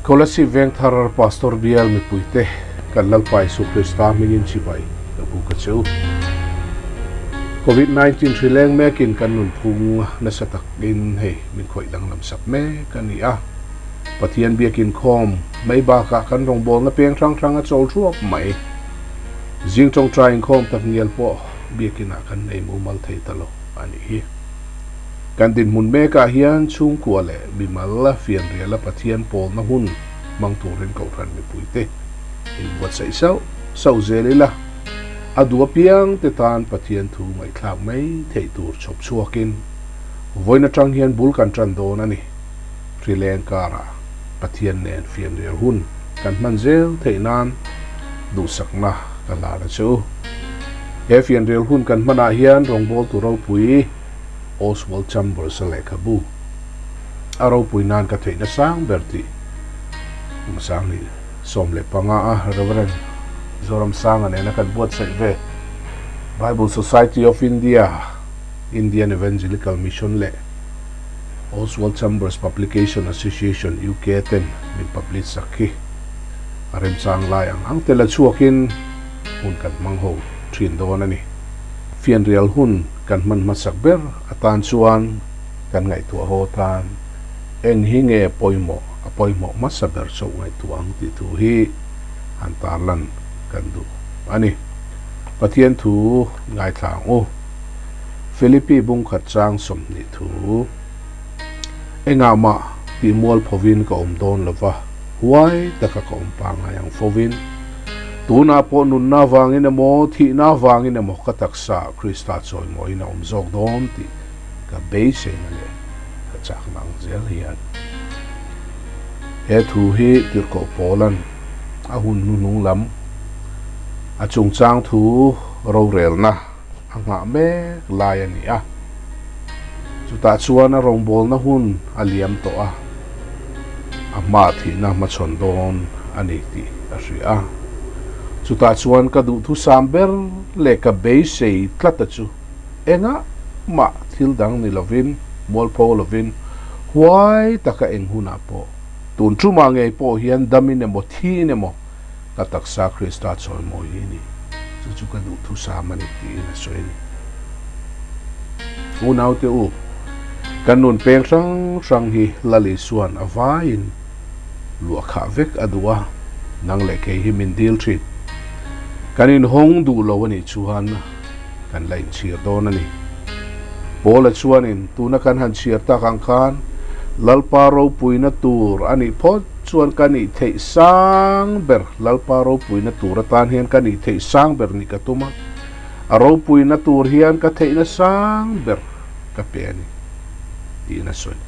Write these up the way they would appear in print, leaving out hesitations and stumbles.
Kolasi veng tharar pastor bial mi puite kan lalpai su Krista mingin chipai kabu kacheu COVID-19 trileng mekin kan nun phung na satak din hey min khoi dang lam sak me kan ni a pathian biakin khom mai ba ka kan rong bol na peng thang a chol thuak mai jing tong trying khom tak ngial po biakin a kan nei mu mal thei talo ani hi kan din mun me ka hian chung kuale bimalla fian riala pathian pol na hun mang turin ko ran mi puite in wat sai sau zelila adua piang te tan pathian thu mai thlang mai thei tur chop chuakin voina tang hian bul kan tran don ani Sri Lanka ra pathian nen fian rial hun kan man zel thei nan du sakna kala ra chu e fian rial hun kan mana hian rong bol tu ro pui Oswald Chambers le kabu aro pui nan ka thei na sang berti sang ni som le panga a reverend zoram sang ane na kan buat sai ve Bible Society of India Indian Evangelical Mission le Oswald Chambers Publication Association UK 10 min publish sakhi arem sang lai ang tela chuakin hun kan mangho thin don ani fian rial hun kan man masak ber atan chuan kan ngai tu ho tan eng hinge poimo masaber so ngai tuang ti tu hi antarlan kan du ani pathian thu ngai thang o Philippi bung khat chang som ni thu enga ma ti mol phovin ka don lova huai taka ka pa yang phovin tu na po nun na wangin mo thi na wangin mo ka taksa Krista choi mo ina jok don ti ka base le ka chak nang zel hian he thu hi tir ko polan a hun nung lam a chung chang thu ro rel na anga me lai ani a chu ta chuan a rong bol na hun aliam to a ma thi na ma chon don ani ti a ri a chu ta chuan ka du thu samber le ka be sei tlata chu enga ma thil dang ni lovin mol po lovin huai taka eng huna po tun chu ma nge po hian damin emo thi nemo ka taksa Krista choi mo ni chu ka du thu samani ti na soini unau te u kanun peng sang hi lali suan avain lua kha vek adua nang le ke hi min deal treat kanin hong du lo ani chuan kan lain chir don ani bola chuanin tuna kan han chir ta kang khan lalparo puina tur ani phot chuan kani thei sang ber lalparo puina tur tan hian kani thei sang ber ni katuma aro puina tur hian ka thei na sang ber ka pe ani ti na soi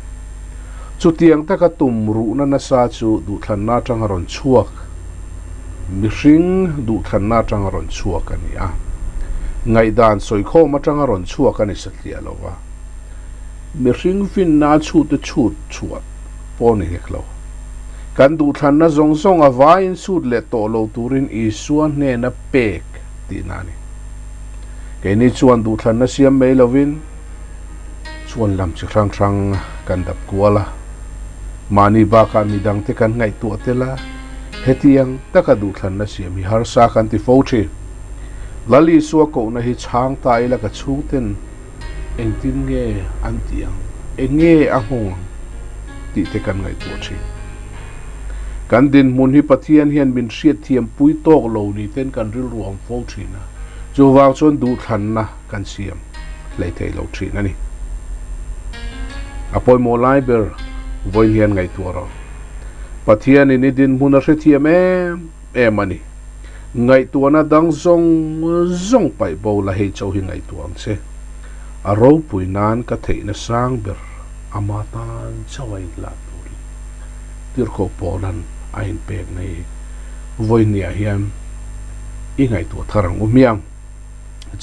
chu tiang ta ka tum ru na sa chu du thlan na tang ron chuak mi hring du thlan na tang ron chuak ani a ngai dan soi kho ma tang ron chuak ani satlia lova mi hring fin na chu te chuat pon hi klo kan du thlan na zong a vain sut le to lo turin i suan ne na pek ti na ni ke ni chuan du thlan na siam mai lovin chuan lam chi thrang kan dap kuala mani ba ka mi dang te kan ngai tu atela hetiang taka du thlan na siam hi har sa kan ti fochi lali suwa ko na hi chang tai la ka chuten eng tin nge an tiang enge a hong ti te kan ngai tu chi kan din mun hi pathian hian min hriat thiam pui tok lo ni ten kan ril ruam fochi na chu wang chon du thlan na kan siam lei thei lo thi na ni apoi mo lai ber voin hian ngai tu ro pathian in din mun a hrethiam em ani ngai tu na dang zong pai bo la hei chau hi ngai tu ang che a ro pui nan ka thei na sang ber amatan chawai la turi tir ko polan ain pek nei voin nia hiam i ngai tu tharang umiang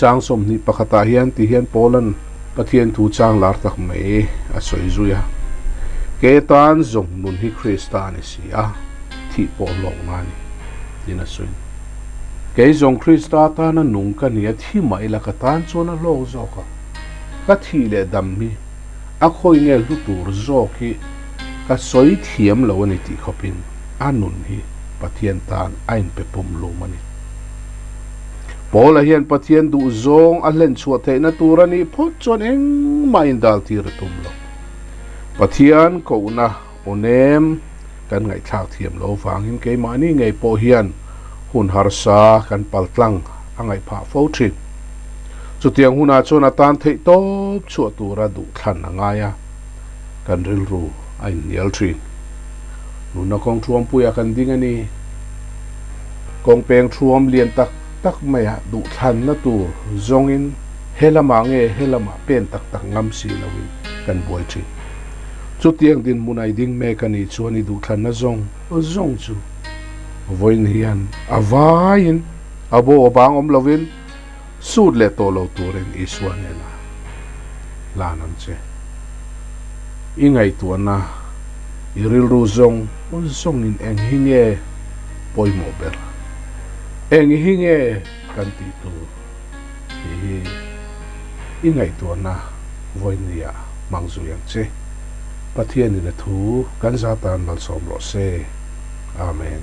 chang som ni pakhata hian ti hian polan pathian thu chang lar tak mai a soi zuya ke tan zong nun hi Krista ni sia thi po long mani dina soi ke zong Krista ta na nung ka nia thi mai la ka tan chona lo zo ka thi le dam mi a khoi nge lu tur zo ki ka soi thiam lo ni ti khopin anun hi pathian tan ain pe pum lu mani pola hian pathian du zong a len chua the na turani phot chon eng main dal tir tum lo pathian ko na onem kan ngai thak thiam lo wangin ke mani ngai po hian hun harsa kan paltlang angai pha fo tri chutiang huna chona tan thei top chua tura du thlan angaya kan ril ru ain nial tri nuna kong thuam puya kan dingani kong peng thuam lian tak maya du thlan na tu zongin helama nge helama pen tak ngam si lawin kan boi tri chutiang din munai ding me kani chuani du thlan na zong chu voin hian avain abo bang om lovin sud le to lo turin iswanela lanan che ingai tuana iril ru zong in eng hinge poi mober eng hinge kan ti tu hi ingai tuana voinia mangzuyang che pathian ni thu kan zatan mal som lo se amen